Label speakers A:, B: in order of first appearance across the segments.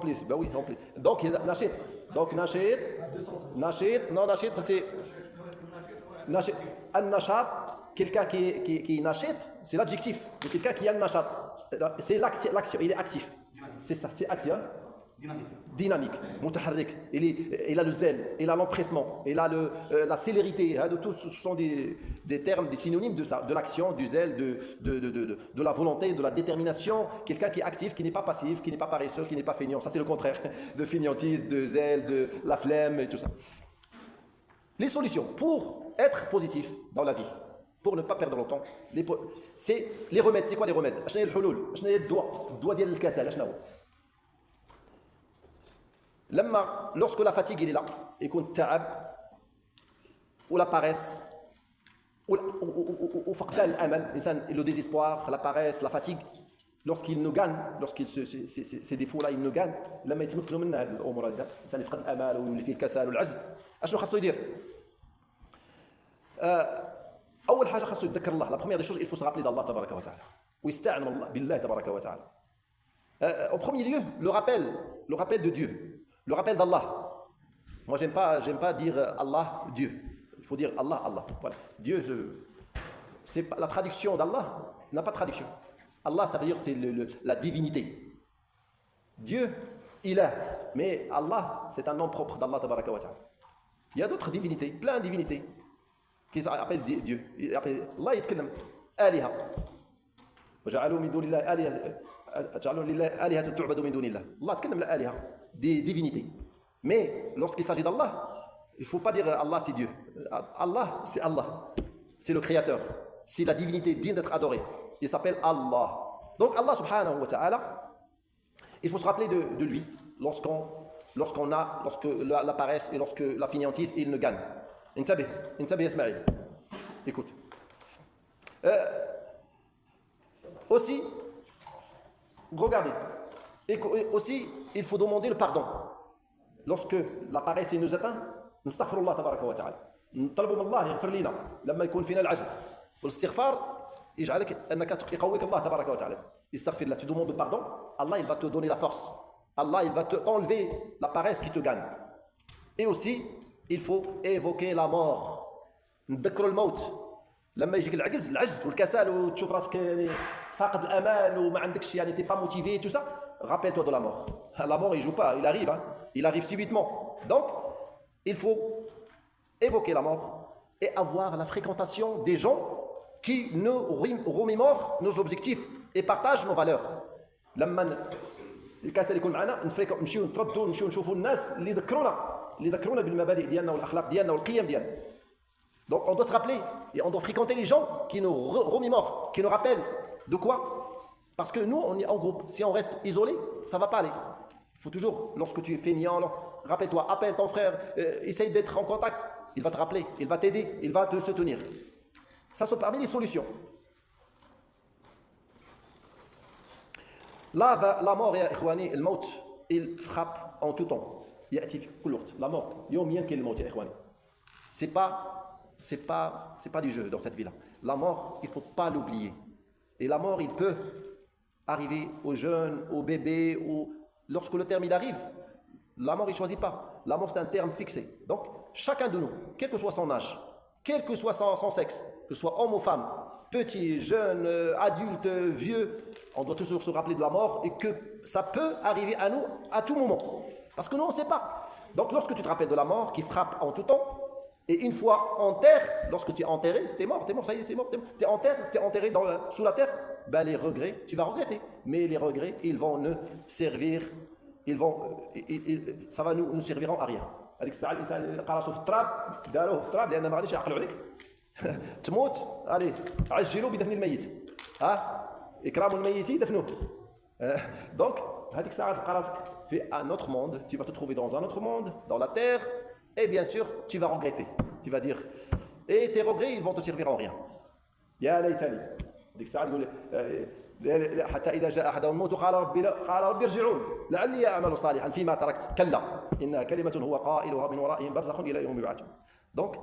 A: rempli, bah oui, rempli. Donc, Nachit. Donc, Nachit. Nachit, non, Nachit, c'est. Nachit. An-Nachat, quelqu'un qui est Nachit, c'est l'adjectif de quelqu'un qui a Nachat. C'est l'action, il est actif. C'est ça, c'est action. Dynamique, mutaharrik, il a le zèle, il a l'empressement, il a la célérité, hein, de tout, ce sont des termes, des synonymes de ça, de l'action, du zèle, de la volonté, de la détermination, quelqu'un qui est actif, qui n'est pas passif, qui n'est pas paresseux, qui n'est pas feignant, ça c'est le contraire de feignantise, de zèle, de la flemme et tout ça. Les solutions pour être positif dans la vie, pour ne pas perdre le temps, c'est les remèdes, c'est quoi les remèdes? الدواء ديال الكسل شنو هو؟ lorsque la fatigue il est là, يكون التعب ou la paresse ou فقدان الامل الانسان le désespoir, la paresse, la fatigue, lorsqu'il nous gagne, ces défauts là ils nous gagnent لما يتمكنوا من هذه الامور هذه الانسان يفقد الامل ويولي فيه الكسل والعجز اشنو خاصو يدير؟ اول حاجه خاصو يتذكر الله. La première des choses, il faut se rappeler d'Allah tabaraka wa ta'ala ويستعن بالله تبارك وتعالى. En premier lieu, le rappel de Dieu, le rappel d'Allah. Moi, j'aime pas dire Allah, Dieu. Il faut dire Allah, Allah. Voilà. Dieu, c'est la traduction d'Allah n'a pas de traduction. Allah, ça veut dire c'est la divinité. Dieu, il est. Mais Allah, c'est un nom propre d'Allah tabaraka wa ta'ala. Il y a d'autres divinités, plein de divinités qui s'appellent Dieu. Allah, il dit Aliha. وجعلوا من دون الله آلهة جعلوا لله آلهة تعبد من دون الله. Allah تكلم الآلهة des divinités. Mais lorsqu'il s'agit d'Allah, il ne faut pas dire Allah c'est Dieu. Allah c'est Allah. C'est le créateur. C'est la divinité digne d'être adorée. Il s'appelle Allah. Donc Allah subhanahu wa ta'ala, il faut se rappeler de lui lorsque la paresse et lorsque la fainéantise il ne gagne. انتبه يا اسماعيل. Écoute. Aussi, regardez, et aussi, il faut demander le pardon. Lorsque la paresse nous atteint, نستغفر الله تبارك وتعالى. نطلب من الله يغفر لنا لما يكون فينا العجز. والاستغفار يجعلك انك يقويك الله تبارك وتعالى. استغفر الله, tu demandes le pardon, Allah il va te donner la force. Allah il va te enlever la paresse qui te gagne. Et aussi, il faut évoquer la mort. نذكر الموت. لما يجيك العجز والكسل وتشوف راسك يعني فاقد الامال وما عندكش يعني t'es pas motivé tout ça, rappelle-toi de la mort. La mort il joue pas, il arrive hein. Il arrive subitement. Donc il faut évoquer la mort et avoir la fréquentation des gens qui nous remémorent nos objectifs et partagent nos valeurs. لما الكسل يكون معنا نمشيو نتردوا نمشيو نشوفوا الناس اللي يذكرونا بالمبادئ ديالنا والاخلاق ديالنا والقيم ديالنا. Donc on doit se rappeler et on doit fréquenter les gens qui nous remémorent, qui nous rappellent de quoi. Parce que nous, on est en groupe. Si on reste isolé, ça ne va pas aller. Il faut toujours, lorsque tu es feignant, rappelle-toi, appelle ton frère, essaye d'être en contact. Il va te rappeler, il va t'aider, il va te soutenir. Ça, c'est parmi les solutions. Là, la mort, ya ikhwani, le maut, il frappe en tout temps. La mort, yawmiyan qu'il maut, ya ikhwani. C'est pas du jeu dans cette vie-là. La mort, il ne faut pas l'oublier. Et la mort, il peut arriver aux jeunes, aux bébés, lorsque le terme il arrive, la mort, il ne choisit pas. La mort, c'est un terme fixé. Donc, chacun de nous, quel que soit son âge, quel que soit son sexe, que ce soit homme ou femme, petit, jeune, adulte, vieux, on doit toujours se rappeler de la mort et que ça peut arriver à nous à tout moment. Parce que nous, on ne sait pas. Donc, lorsque tu te rappelles de la mort qui frappe en tout temps, et une fois en terre, lorsque tu es enterré, tu es mort, ça y est, c'est mort, tu es en terre, tu es enterré sous la terre, ben les regrets, tu vas regretter. Mais les regrets, ils vont nous servir, ça va nous serviront à rien. هذيك الساعه الانسان قرصوا في التراب داروه في التراب لان ما غاديش يعقلوا عليك تموت عليه عجلوا بدفن الميت اكرام الميت دفنوه donc هذيك الساعه تلقى راسك في un autre monde, tu vas te trouver dans un autre monde, dans la terre. Et bien sûr, tu vas regretter. Tu vas dire, et tes regrets, ils vont te servir en rien. يا ليتني ديك الساعه تقول حتى اذا جاء احدهم الموت قال ربي ارجعون لعلي اعمل صالحا فيما تركت كلا انها كلمه هو قائلها من ورائهم برزخ الى يوم يبعثون. Donc,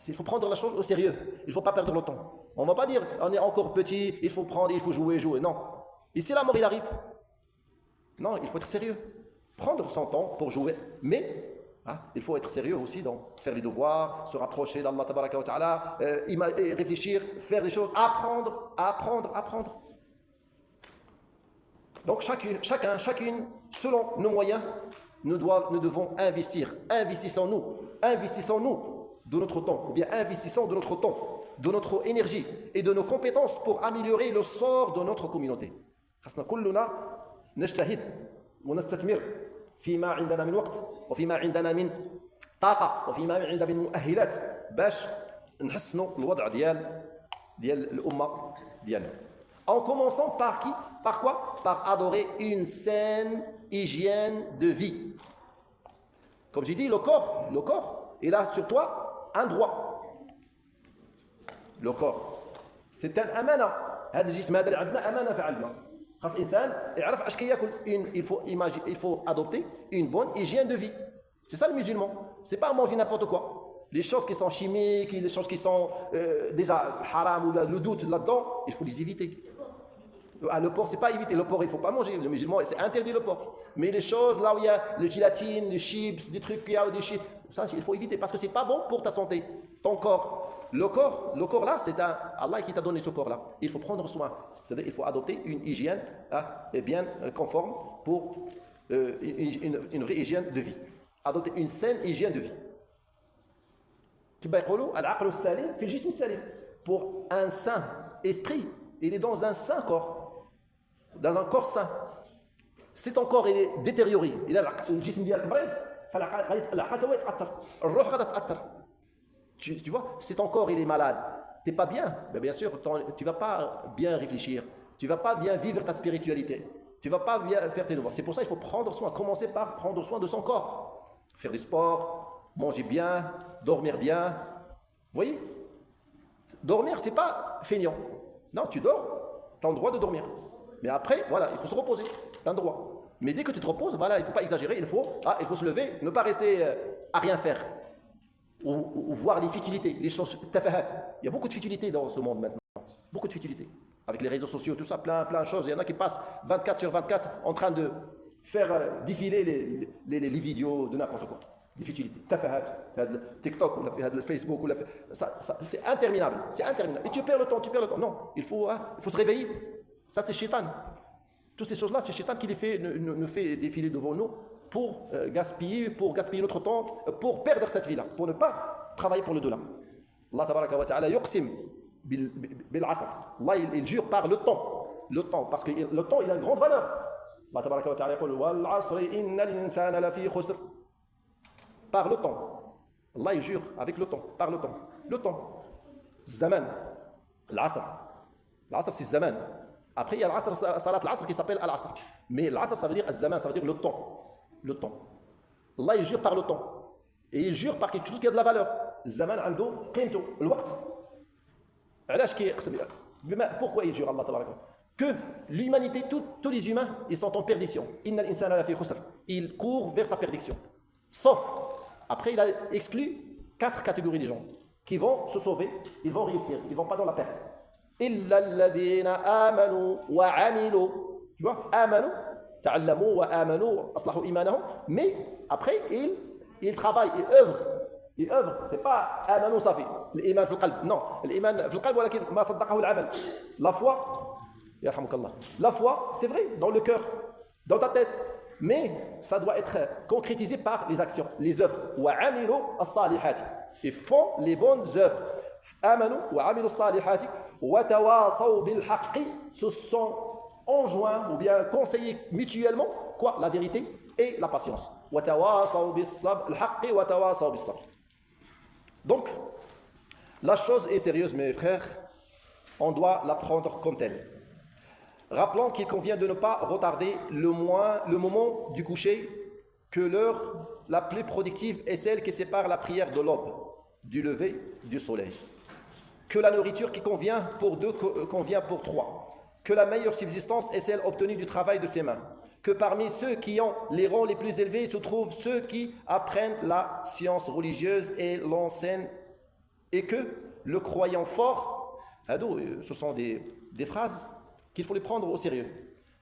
A: il faut prendre la chose au sérieux. Il ne faut pas perdre le temps. On ne va pas dire, on est encore petit, il faut prendre, il faut jouer. Non. Ici, la mort, il arrive. Non, il faut être sérieux. prendre son temps pour jouer, mais il faut être sérieux aussi, donc faire les devoirs, se rapprocher d'Allah tabaraka wa ta'ala, réfléchir, faire des choses, apprendre. Donc chacune, selon nos moyens, nous devons investir. Investissons-nous de notre temps, ou bien investissons de notre temps, de notre énergie et de nos compétences pour améliorer le sort de notre communauté. خاصنا كلنا نجتهد ونستثمر فيما عندنا من وقت وفيما عندنا من طاقة وفيما عندنا من مؤهلات باش نحسنوا الوضع ديال الأمة ديالنا. En commençant par qui? Par quoi? Par adorer une saine hygiène de vie. Comme j'ai dit, le corps, il a sur toi un droit. Le corps, c'est un amana. هذا الجسم هذا اللي عندنا أمانة في عندنا. خاص الإنسان يعرف اش كياكل. Il faut adopter une bonne hygiène de vie. C'est ça le musulman. C'est pas manger n'importe quoi. Les choses qui sont chimiques, les choses qui sont déjà haram ou le doute là-dedans, il faut les éviter. Le porc, c'est pas éviter. Le porc, il faut pas manger. Le musulman, c'est interdit le porc. Mais les choses là où il y a le gélatine, les chips, des trucs qu'il y a, des chips, ça, il faut éviter parce que c'est pas bon pour ta santé. Ton corps. Le corps là, c'est Allah qui t'a donné ce corps là. Il faut prendre soin. C'est-à-dire, il faut adopter une hygiène bien conforme pour une vraie hygiène de vie. Adopter une saine hygiène de vie. Pour un sain esprit, il est dans un sain corps. Dans un corps sain. Si ton corps il est détérioré, il a الجسم ديالك مريض فالعقل هو يتاثر الروح غادا تاثر. Tu vois, si ton corps il est malade, tu n'es pas bien, mais bien sûr, tu ne vas pas bien réfléchir, tu ne vas pas bien vivre ta spiritualité, tu ne vas pas bien faire tes devoirs. C'est pour ça qu'il faut prendre soin, commencer par prendre soin de son corps. Faire du sport, manger bien, dormir bien. Vous voyez? Dormir, ce n'est pas feignant. Non, tu dors, tu as le droit de dormir. Mais après, voilà, il faut se reposer, c'est un droit. Mais dès que tu te reposes, voilà, il ne faut pas exagérer, il faut se lever, ne pas rester à rien faire. Ou voir les futilités, les choses tafahat. Il y a beaucoup de futilités dans ce monde maintenant. Beaucoup de futilités. Avec les réseaux sociaux, tout ça, plein de choses. Il y en a qui passent 24 sur 24 en train de faire défiler les vidéos de n'importe quoi. Des futilités. Tafahat. TikTok, ou le Facebook, ça, c'est interminable. C'est interminable. Et tu perds le temps. Non, il faut se réveiller. Ça, c'est Shaitan. Toutes ces choses-là, c'est Shaitan qui nous fait défiler devant nous pour gaspiller notre temps, pour perdre cette vie-là, pour ne pas travailler pour le delà. Allah tabaraka wa ta'ala yuqsim bil asr. Allah il jure par le temps, parce que le temps il a une grande valeur. Allah tabaraka wa ta'ala dit wal asri innal insana lafi khusr. Par le temps. Allah il jure avec le temps, par le temps. Le temps. Zaman. L'asr. L'asr c'est zaman. Après il y a l'asr, salat l'asr qui s'appelle al-asr. Mais l'asr ça veut dire az-zaman, ça veut dire le temps. Le temps. Allah il jure par le temps. Et il jure par quelque chose qui a de la valeur. Zaman عنده قيمته الوقت. علاش كيقسم pourquoi il jure Allah tabaraka que l'humanité tous les humains ils sont en perdition. Innal insana lafi khusr. Ils courent vers sa perdition. Sauf après il a exclu 4 catégories de gens qui vont se sauver, ils vont réussir, ils vont pas dans la perte. Illa alladhina amanu wa amilu. Tu vois, amanu تعلموا وآمنوا أصلحوا إيمانهم. Mais après ils travaillent, ils œuvrent. C'est pas آمنوا صافي الإيمان في القلب. Non, الإيمان في القلب ولكن ما صدقه العمل. La foi, يرحمك الله. La foi, c'est vrai, dans le cœur, dans ta tête. Mais ça doit être concrétisé par les actions, les œuvres. وعملوا الصالحات. Ils font les bonnes œuvres. آمنوا وعملوا الصالحات وتواصوا بالحق. Ce sont enjoint ou bien conseiller mutuellement quoi? La vérité et la patience. Donc, la chose est sérieuse, mes frères, on doit la prendre comme telle. Rappelons qu'il convient de ne pas retarder le moment du coucher, que l'heure la plus productive est celle qui sépare la prière de l'aube, du lever du soleil. Que la nourriture qui convient pour 2 convient pour 3. Que la meilleure subsistance est celle obtenue du travail de ses mains. Que parmi ceux qui ont les rangs les plus élevés se trouvent ceux qui apprennent la science religieuse et l'enseignent. Et que le croyant fort, ce sont des phrases qu'il faut les prendre au sérieux.